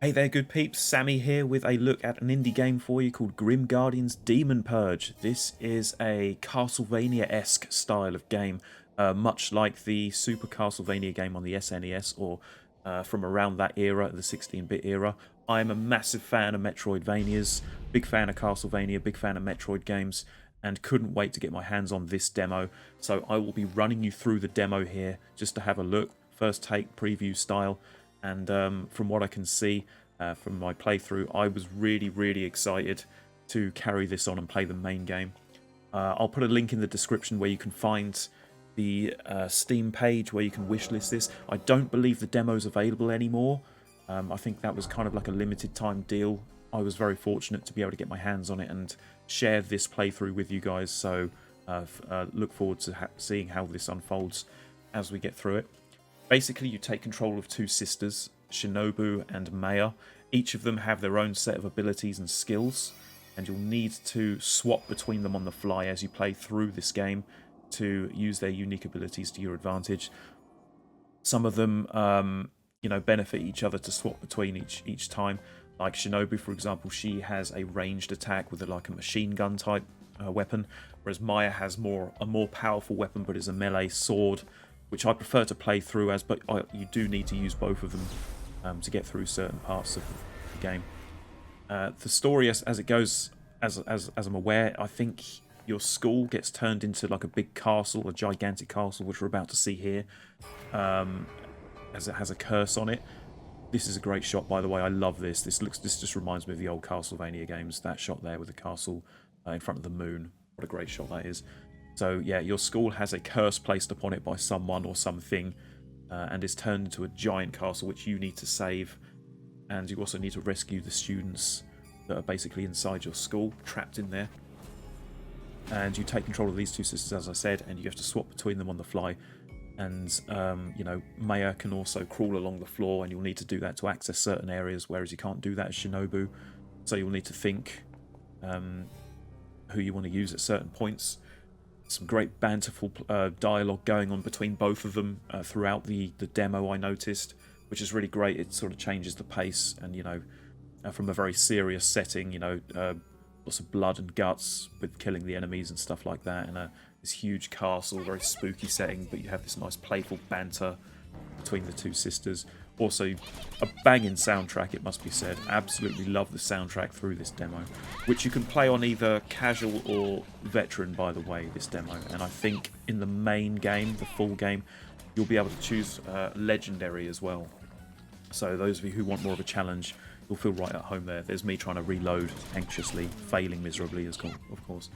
Hey there, good peeps. Sammy here with a look at an indie game for you called Grim Guardians Demon Purge. This is a Castlevania-esque style of game, much like the Super Castlevania game on the SNES or from around that era, the 16-bit era. I'm a massive fan of Metroidvanias, big fan of Castlevania, big fan of Metroid games, and couldn't wait to get my hands on this demo. So I will be running you through the demo here just to have a look, first take preview style. And from what I can see from my playthrough, I was really excited to carry this on and play the main game. I'll put a link in the description where you can find the Steam page where you can wishlist this. I don't believe the demo's available anymore. I think that was kind of like a limited time deal. I was very fortunate to be able to get my hands on it and share this playthrough with you guys, so look forward to seeing how this unfolds as we get through it. Basically, you take control of two sisters, Shinobu and Maya. Each of them have their own set of abilities and skills, and you'll need to swap between them on the fly as you play through this game to use their unique abilities to your advantage. Some of them, benefit each other to swap between each time. Like Shinobu, for example, she has a ranged attack with like a machine gun type weapon, whereas Maya has a more powerful weapon, but is a melee sword, which I prefer to play through as, but you do need to use both of them to get through certain parts of the game. The story, as it goes, as I'm aware, I think your school gets turned into like a big castle, a gigantic castle, which we're about to see here, as it has a curse on it. This is a great shot, by the way. I love this. This just reminds me of the old Castlevania games. That shot there with the castle in front of the moon. What a great shot that is. So yeah, your school has a curse placed upon it by someone or something, and is turned into a giant castle which you need to save. And you also need to rescue the students that are basically inside your school, trapped in there. And you take control of these two sisters, as I said, and you have to swap between them on the fly. And Maya can also crawl along the floor, and you'll need to do that to access certain areas, whereas you can't do that as Shinobu. So you'll need to think who you want to use at certain points. Some great banterful dialogue going on between both of them throughout the demo, I noticed, which is really great. It sort of changes the pace, and from a very serious setting, lots of blood and guts with killing the enemies and stuff like that, and this huge castle, very spooky setting, but you have this nice playful banter between the two sisters. Also, a banging soundtrack, it must be said. Absolutely love the soundtrack through this demo, which you can play on either casual or veteran, by the way, this demo. And I think in the main game, the full game, you'll be able to choose legendary as well. So those of you who want more of a challenge, you'll feel right at home there. There's me trying to reload anxiously, failing miserably, of course.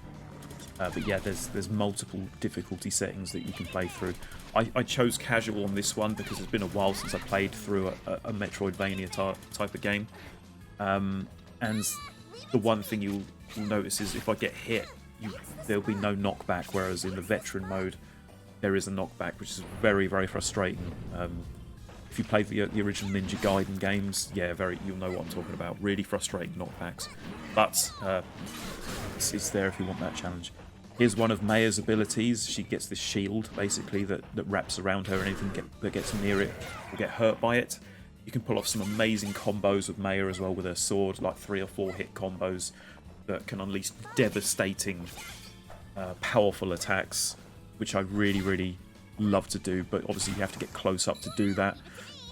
But yeah, there's multiple difficulty settings that you can play through. I chose casual on this one because it's been a while since I played through a Metroidvania type of game. And the one thing you'll notice is if I get hit, there'll be no knockback, whereas in the veteran mode, there is a knockback, which is very frustrating. If you played the original Ninja Gaiden games, yeah, you'll know what I'm talking about. Really frustrating knockbacks. But it's there if you want that challenge. Here's one of Maya's abilities. She gets this shield, basically, that wraps around her, and anything that gets near it will get hurt by it. You can pull off some amazing combos with Maya as well with her sword, like 3 or 4 hit combos that can unleash devastating, powerful attacks, which I really love to do, but obviously you have to get close up to do that.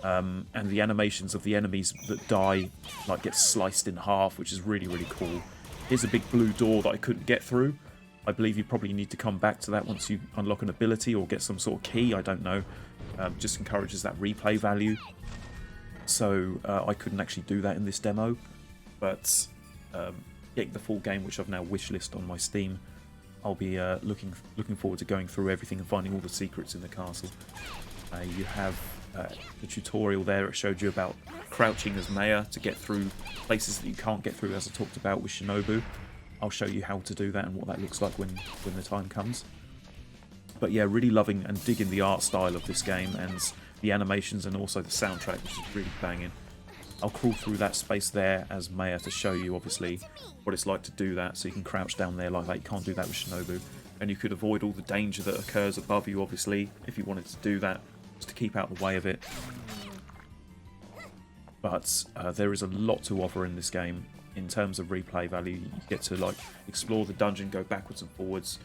And the animations of the enemies that die get sliced in half, which is really cool. Here's a big blue door that I couldn't get through. I believe you probably need to come back to that once you unlock an ability or get some sort of key, I don't know. Just encourages that replay value. So I couldn't actually do that in this demo, but getting the full game, which I've now wishlisted on my Steam, I'll be looking forward to going through everything and finding all the secrets in the castle. You have the tutorial there. It showed you about crouching as Maya to get through places that you can't get through, as I talked about with Shinobu. I'll show you how to do that and what that looks like when the time comes. But yeah, really loving and digging the art style of this game and the animations and also the soundtrack, which is really banging. I'll crawl through that space there as Maya to show you, obviously, what it's like to do that. So you can crouch down there like that. You can't do that with Shinobu. And you could avoid all the danger that occurs above you, obviously, if you wanted to do that, just to keep out of the way of it. but there is a lot to offer in this game in terms of replay value. You get to like explore the dungeon, go backwards and forwards,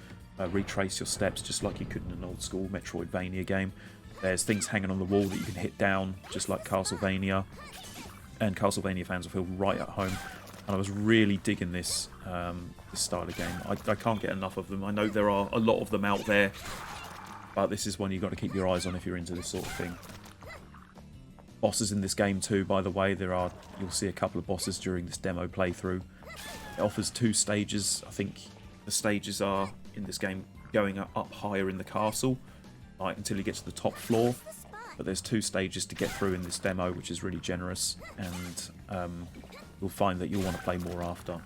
retrace your steps just like you could in an old school Metroidvania game. There's things hanging on the wall that you can hit down just like Castlevania, and Castlevania fans will feel right at home. And I was really digging this this style of game. I can't get enough of them. I know there are a lot of them out there, but this is one you've got to keep your eyes on if you're into this sort of thing. Bosses in this game too, by the way. You'll see a couple of bosses during this demo playthrough. It offers 2 stages. I think the stages are, in this game, going up higher in the castle, like until you get to the top floor. But there's 2 stages to get through in this demo, which is really generous, and you'll find that you'll want to play more after.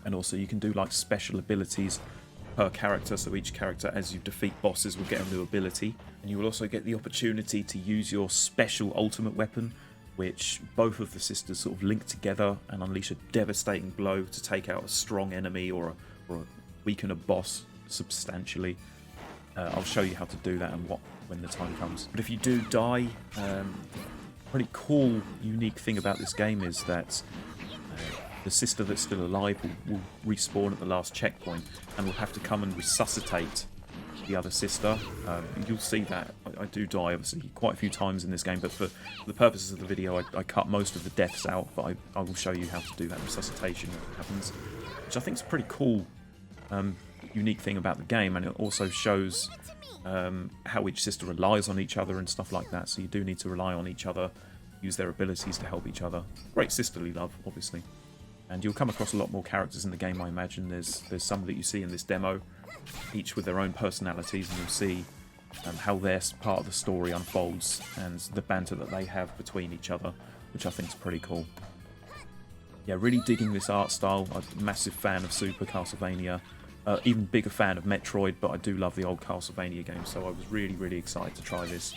And also you can do like special abilities per character, so each character, as you defeat bosses, will get a new ability, and you will also get the opportunity to use your special ultimate weapon, which both of the sisters sort of link together and unleash a devastating blow to take out a strong enemy or weaken a boss substantially. I'll show you how to do that and when the time comes. But if you do die, pretty cool, unique thing about this game is that the sister that's still alive will respawn at the last checkpoint and will have to come and resuscitate the other sister. You'll see that I do die, obviously, quite a few times in this game, but for the purposes of the video, I cut most of the deaths out, but I will show you how to do that resuscitation when it happens, which I think is a pretty cool, unique thing about the game, and it also shows how each sister relies on each other and stuff like that, so you do need to rely on each other, use their abilities to help each other. Great sisterly love, obviously. And you'll come across a lot more characters in the game, I imagine. There's some that you see in this demo, each with their own personalities, and you'll see how their part of the story unfolds and the banter that they have between each other, which I think is pretty cool. Yeah, really digging this art style. I'm a massive fan of Super Castlevania, even bigger fan of Metroid, but I do love the old Castlevania games, so I was really, really excited to try this.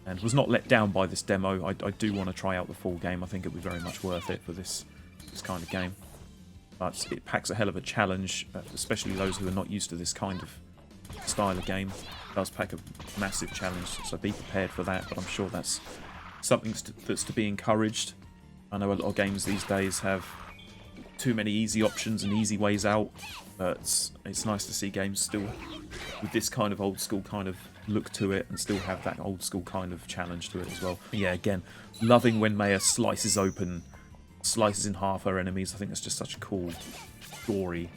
And was not let down by this demo. I do want to try out the full game. I think it'll be very much worth it for this kind of game, but it packs a hell of a challenge, especially those who are not used to this kind of style of game. It does pack a massive challenge, so be prepared for that, but I'm sure that's something that's to be encouraged. I know a lot of games these days have too many easy options and easy ways out, but it's nice to see games still with this kind of old school kind of look to it and still have that old school kind of challenge to it as well. But yeah, again, loving when Maya slices in half her enemies. I think that's just such a cool, gory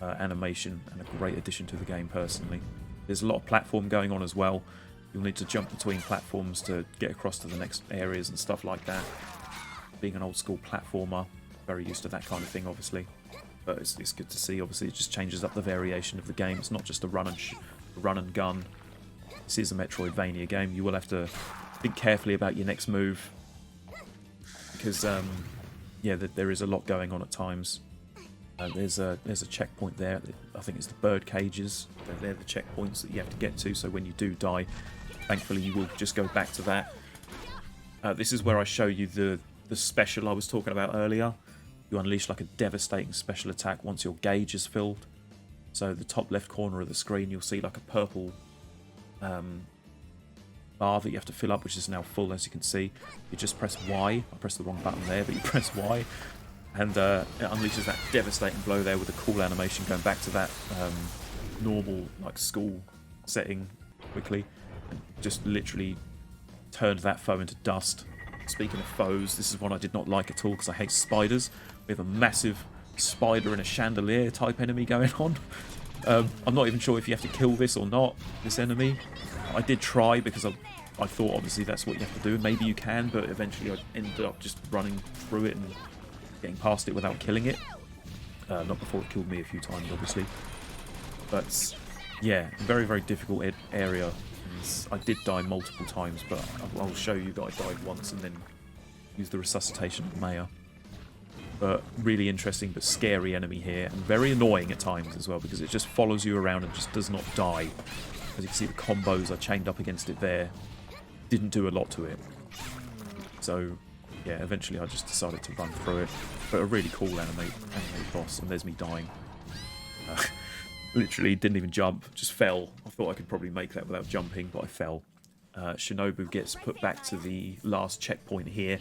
animation and a great addition to the game personally. There's a lot of platform going on as well. You'll need to jump between platforms to get across to the next areas and stuff like that. Being an old school platformer, very used to that kind of thing obviously. But it's good to see, obviously it just changes up the variation of the game. It's not just a run and gun. This is a Metroidvania game. You will have to think carefully about your next move, because yeah, there is a lot going on at times. There's a checkpoint there. I think it's the bird cages. They're the checkpoints that you have to get to, so when you do die, thankfully you will just go back to that. This is where I show you the special I was talking about earlier. You unleash like a devastating special attack once your gauge is filled. So the top left corner of the screen, you'll see like a purple bar that you have to fill up, which is now full, as you can see. You just press Y. I pressed the wrong button there, but you press Y, and it unleashes that devastating blow there with a cool animation going back to that normal like school setting quickly, and just literally turned that foe into dust. Speaking of foes, this is one I did not like at all because I hate spiders. We have a massive spider in a chandelier type enemy going on. I'm not even sure if you have to kill this or not, this enemy. I did try because I thought obviously that's what you have to do. Maybe you can, but eventually I ended up just running through it and getting past it without killing it. Not before it killed me a few times, obviously. But yeah, very, very difficult area. I did die multiple times, but I'll show you that I died once and then use the resuscitation of Maya. But really interesting but scary enemy here, and very annoying at times as well, because it just follows you around and just does not die. As you can see, the combos I chained up against it there didn't do a lot to it. So yeah, eventually I just decided to run through it. But a really cool anime boss, and there's me dying. Literally didn't even jump, just fell. I thought I could probably make that without jumping, but I fell. Shinobu gets put back to the last checkpoint here,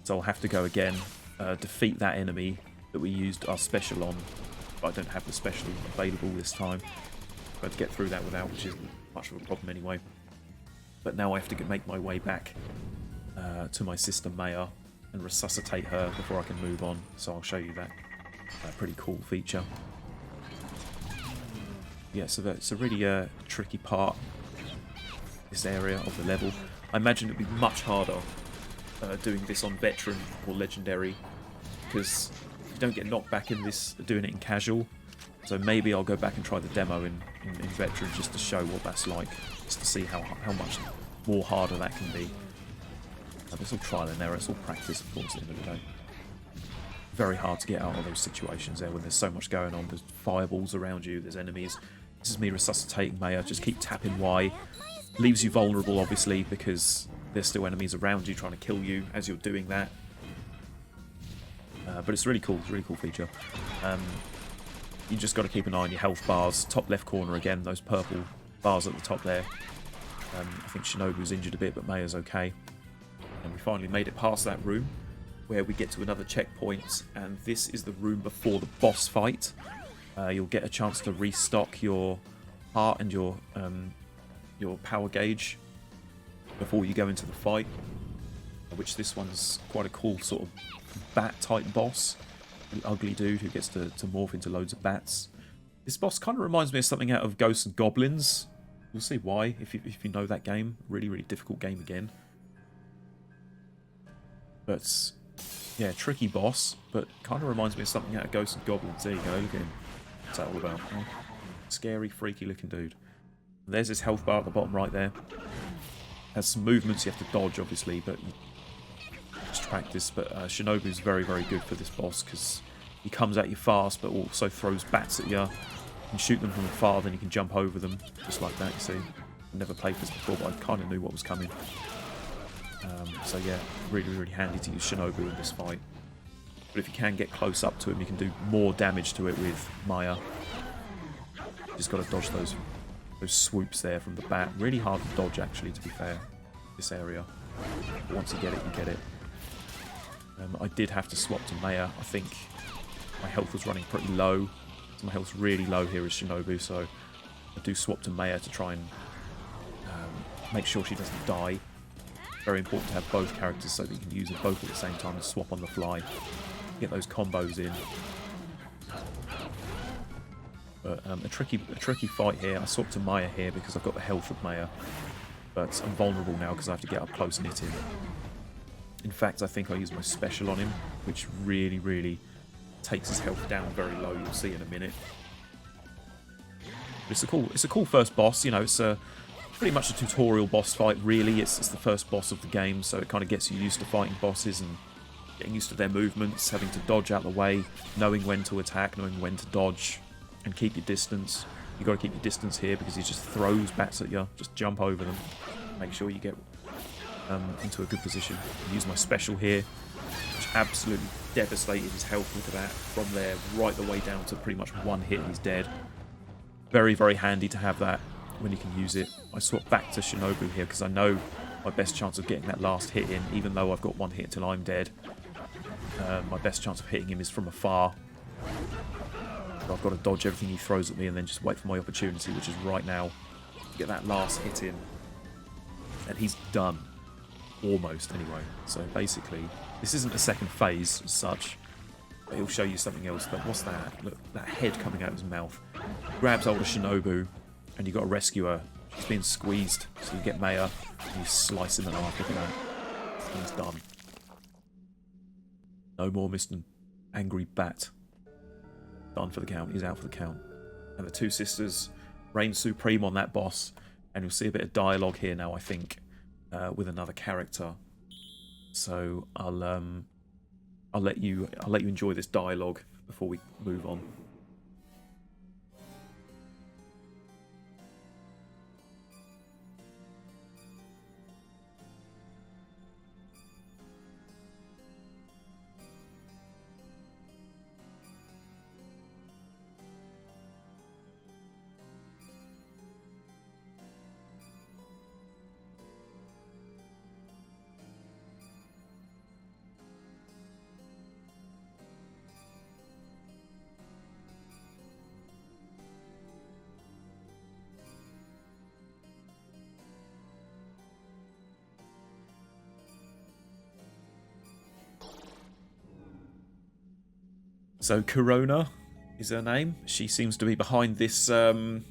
So I'll have to go again, defeat that enemy that we used our special on. But I don't have the special available this time. I had to get through that without, which isn't much of a problem anyway. But now I have to make my way back to my sister Maya and resuscitate her before I can move on. So I'll show you that. Pretty cool feature. Yeah, so that's a really tricky part, this area of the level. I imagine it'd be much harder doing this on veteran or legendary, because you don't get knocked back in this doing it in casual. So maybe I'll go back and try the demo in veteran just to show what that's like, just to see how much more harder that can be. It's all trial and error, it's all practice, of course, at the end of the day. Very hard to get out of those situations there when there's so much going on. There's fireballs around you, there's enemies. This is me resuscitating Maya. Just keep tapping Y. Leaves you vulnerable, obviously, because there's still enemies around you trying to kill you as you're doing that. But it's really cool. It's a really cool feature. You just got to keep an eye on your health bars. Top left corner again, those purple bars at the top there. I think Shinobu's injured a bit, but Maya's okay. And we finally made it past that room, where we get to another checkpoint, and this is the room before the boss fight. You'll get a chance to restock your heart and your power gauge before you go into the fight, which this one's quite a cool sort of bat-type boss. An ugly dude who gets to morph into loads of bats. This boss kind of reminds me of something out of Ghosts and Goblins. You'll see why if you know that game. Really, really difficult game again. But yeah, tricky boss, but kind of reminds me of something out of Ghosts and Goblins. There you go, look at him. What's that all about? Oh, scary, freaky looking dude. There's his health bar at the bottom right there. Has some movements you have to dodge, obviously, but just practice. But Shinobu's very, very good for this boss, because he comes at you fast, but also throws bats at you. You can shoot them from afar, then you can jump over them, just like that, you see. I've never played this before, but I kind of knew what was coming. So yeah, really, really handy to use Shinobu in this fight. But if you can get close up to him, you can do more damage to it with Maya. Just got to dodge those swoops there from the bat. Really hard to dodge, actually, to be fair, this area. But once you get it, you get it. I did have to swap to Maya. I think my health was running pretty low. So my health's really low here as Shinobu, so I do swap to Maya to try and make sure she doesn't die. Very important to have both characters so that you can use them both at the same time and swap on the fly. Get those combos in. But a tricky fight here. I swapped to Maya here because I've got the health of Maya. But I'm vulnerable now because I have to get up close and hit him. In fact, I think I use my special on him, which really, really takes his health down very low. You'll see in a minute. But it's a cool first boss. You know, it's pretty much a tutorial boss fight, really. It's the first boss of the game, so it kind of gets you used to fighting bosses and getting used to their movements, having to dodge out the way, knowing when to attack, knowing when to dodge, and keep your distance. You've got to keep your distance here because he just throws bats at you. Just jump over them. Make sure you get into a good position. Use my special here, which absolutely devastated his health. Look at that. From there, right the way down to pretty much one hit and he's dead. Very, very handy to have that when you can use it. I swap back to Shinobu here because I know my best chance of getting that last hit in, even though I've got one hit until I'm dead. My best chance of hitting him is from afar. So I've got to dodge everything he throws at me and then just wait for my opportunity, which is right now. Get that last hit in. And he's done. Almost, anyway. So basically, this isn't a second phase as such. But he'll show you something else. But what's that? Look, that head coming out of his mouth. Grabs hold of Shinobu, and you've got to rescue her. She's being squeezed, so you get Maya, and you slice him in half. Look at that. And he's done. No more Mr. Angry Bat. Done for the count. He's out for the count. And the two sisters reign supreme on that boss. And you'll see a bit of dialogue here now, I think, with another character. So I'll let you enjoy this dialogue before we move on. So Corona is her name. She seems to be behind this turning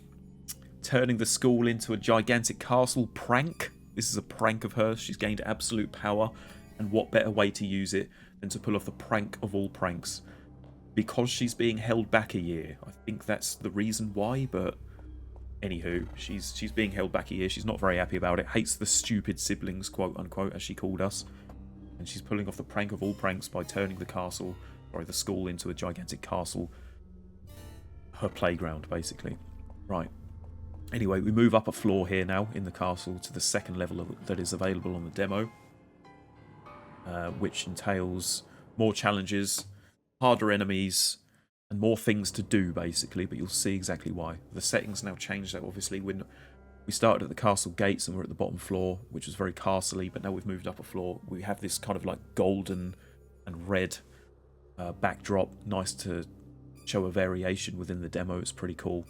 the school into a gigantic castle prank. This is a prank of hers. She's gained absolute power, and what better way to use it than to pull off the prank of all pranks? Because she's being held back a year. I think that's the reason why, but anywho, she's being held back a year. She's not very happy about it. Hates the stupid siblings, quote unquote, as she called us. And she's pulling off the prank of all pranks by turning the school into a gigantic castle. Her playground, basically. Right. Anyway, we move up a floor here now in the castle to the second level that is available on the demo, which entails more challenges, harder enemies, and more things to do, basically, but you'll see exactly why. The settings now changed, obviously. When we started at the castle gates and we're at the bottom floor, which was very castle-y, but now we've moved up a floor. We have this kind of like golden and red backdrop. Nice to show a variation within the demo. It's pretty cool.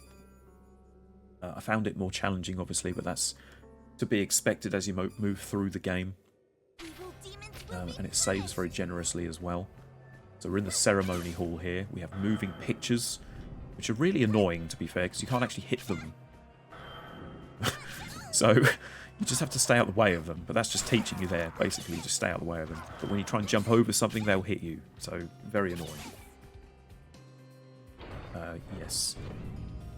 I found it more challenging, obviously, but that's to be expected as you move through the game. And it saves very generously as well. So we're in the ceremony hall here. We have moving pictures, which are really annoying, to be fair, because you can't actually hit them. So you just have to stay out the way of them. But that's just teaching you there, basically. Just stay out the way of them. But when you try and jump over something, they'll hit you. So very annoying. Yes.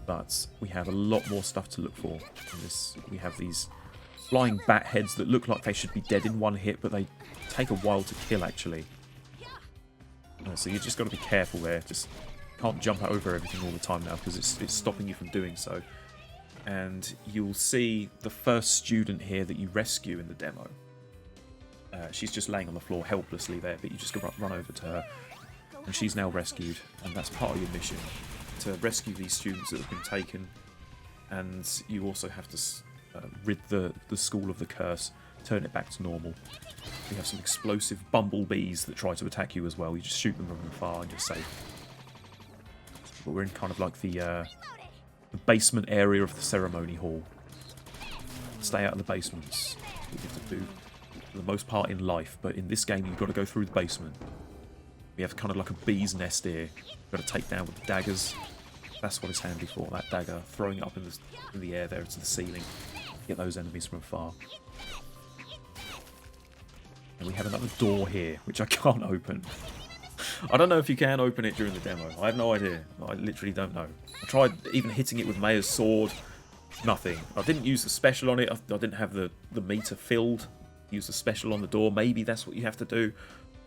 But we have a lot more stuff to look for in this. We have these flying bat heads that look like they should be dead in one hit, but they take a while to kill, actually. So you just got to be careful there. Just can't jump over everything all the time now because it's stopping you from doing so. And you'll see the first student here that you rescue in the demo. She's just laying on the floor helplessly there, but you just run over to her. And she's now rescued, and that's part of your mission, to rescue these students that have been taken. And you also have to rid the school of the curse, turn it back to normal. We have some explosive bumblebees that try to attack you as well. You just shoot them from afar and you're safe. But we're in kind of like the basement area of the ceremony hall. Stay out of the basements. That's what you have to do for the most part in life. But in this game, you've got to go through the basement. We have kind of like a bee's nest here. You've got to take down with the daggers. That's what it's handy for, that dagger. Throwing it up in the air there to the ceiling. Get those enemies from afar. And we have another door here, which I can't open. I don't know if you can open it during the demo. I have no idea. I literally don't know. I tried even hitting it with Maya's sword. Nothing. I didn't use the special on it. I didn't have the meter filled. Use the special on the door. Maybe that's what you have to do.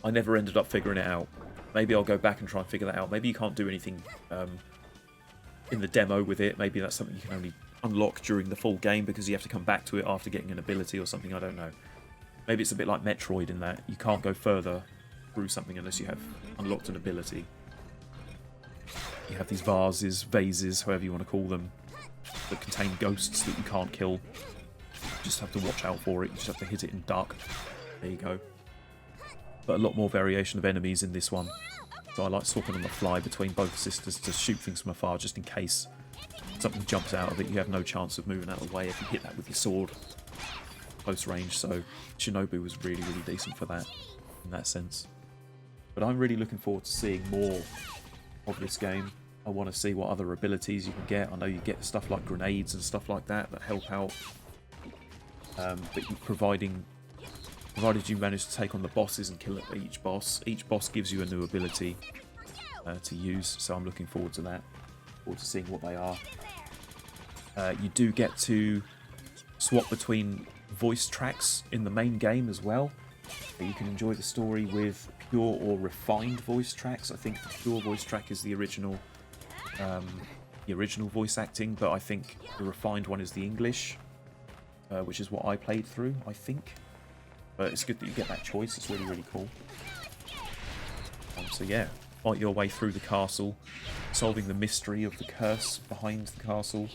I never ended up figuring it out. Maybe I'll go back and try and figure that out. Maybe you can't do anything in the demo with it. Maybe that's something you can only unlock during the full game because you have to come back to it after getting an ability or something. I don't know. Maybe it's a bit like Metroid in that you can't go further through something unless you have unlocked an ability. You have these vases, however you want to call them, that contain ghosts that you can't kill. You just have to watch out for it. You just have to hit it in duck. There you go. But a lot more variation of enemies in this one. So I like swapping on the fly between both sisters to shoot things from afar just in case something jumps out of it. You have no chance of moving out of the way if you hit that with your sword. Close range, so Shinobu was really, really decent for that, in that sense. But I'm really looking forward to seeing more of this game. I want to see what other abilities you can get. I know you get stuff like grenades and stuff like that help out. But provided you manage to take on the bosses and kill each boss gives you a new ability to use, so I'm looking forward to that. Forward to seeing what they are. You do get to swap between voice tracks in the main game as well. So you can enjoy the story with pure or refined voice tracks. I think the pure voice track is the original voice acting, but I think the refined one is the English, which is what I played through, I think. But it's good that you get that choice. It's really, really cool. So yeah, fight your way through the castle, solving the mystery of the curse behind the castle.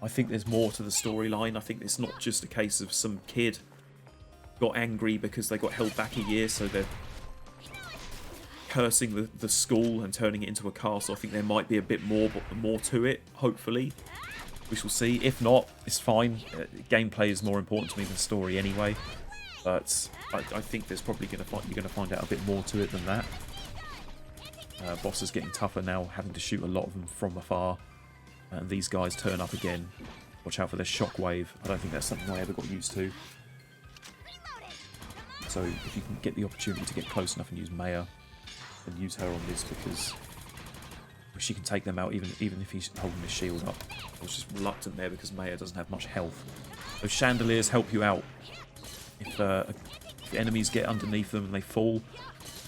I think there's more to the storyline. I think it's not just a case of some kid got angry because they got held back a year, so they're cursing the school and turning it into a castle. I think there might be a bit more to it, hopefully. We shall see. If not, it's fine. Gameplay is more important to me than story anyway. But I think there's probably you're going to find out a bit more to it than that. Bosses getting tougher now, having to shoot a lot of them from afar. And these guys turn up again. Watch out for their shockwave. I don't think that's something I ever got used to. So if you can get the opportunity to get close enough and use Maya, then use her on this, because she can take them out even if he's holding his shield up. I was just reluctant there because Maya doesn't have much health. Those chandeliers help you out. If enemies get underneath them and they fall,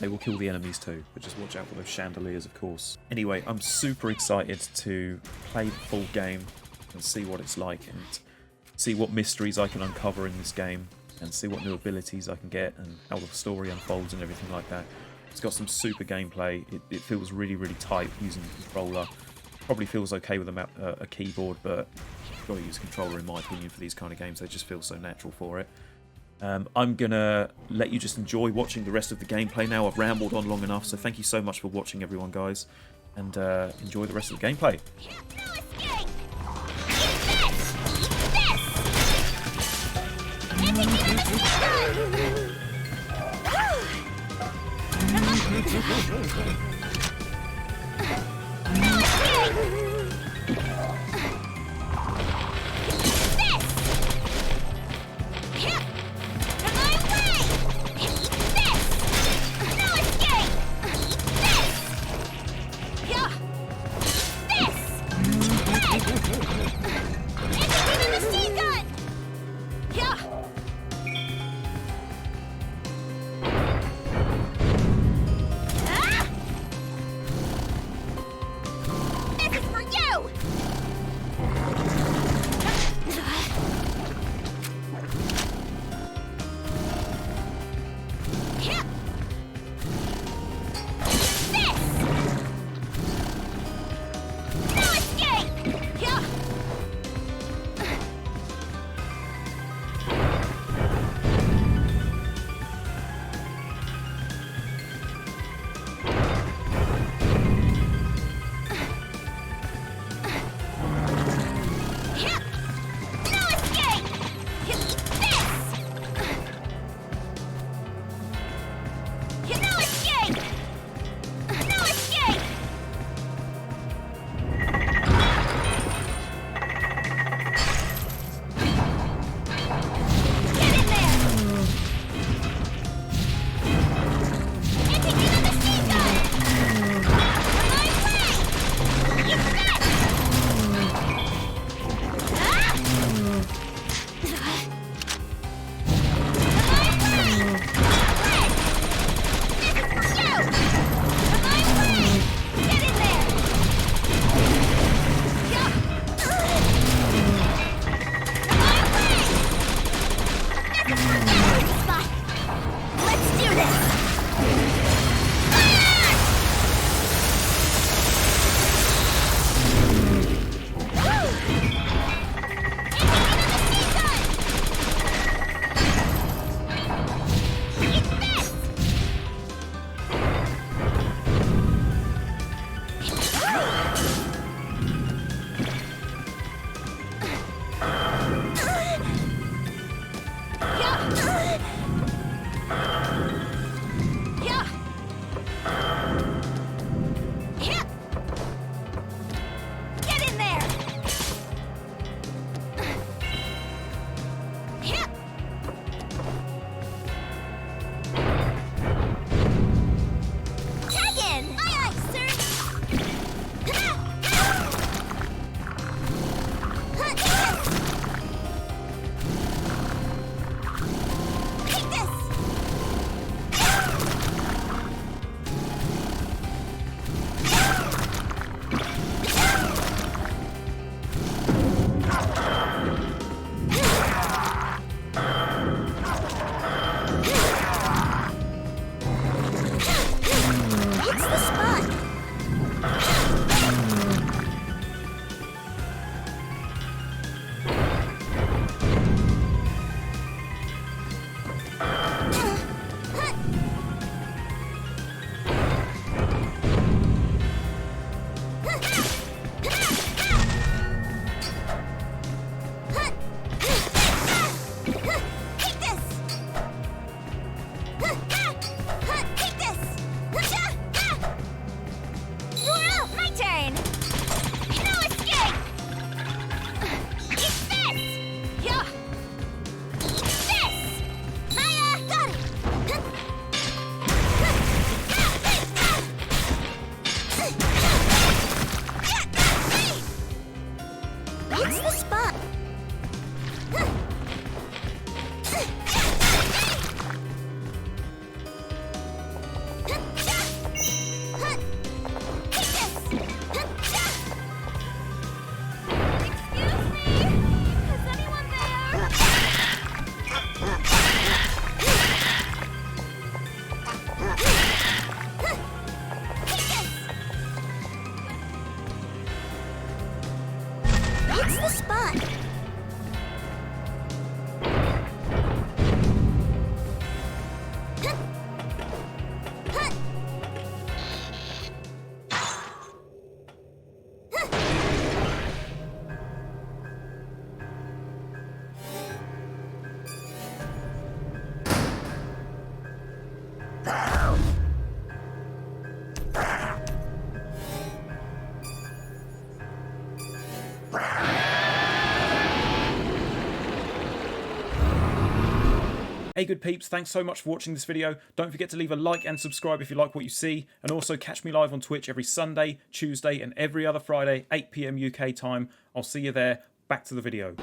they will kill the enemies too. But just watch out for those chandeliers, of course. Anyway, I'm super excited to play the full game and see what it's like, and see what mysteries I can uncover in this game, and see what new abilities I can get, and how the story unfolds and everything like that. It's got some super gameplay. It feels really, really tight using the controller. Probably feels okay with a keyboard, but you've got to use a controller in my opinion for these kind of games. They just feel so natural for it. I'm going to let you just enjoy watching the rest of the gameplay now. I've rambled on long enough, so thank you so much for watching, everyone, guys. And enjoy the rest of the gameplay. This is for you! Hey good peeps, thanks so much for watching this video. Don't forget to leave a like and subscribe if you like what you see, and also catch me live on Twitch every Sunday, Tuesday and every other Friday, 8 PM UK time. I'll see you there. Back to the video.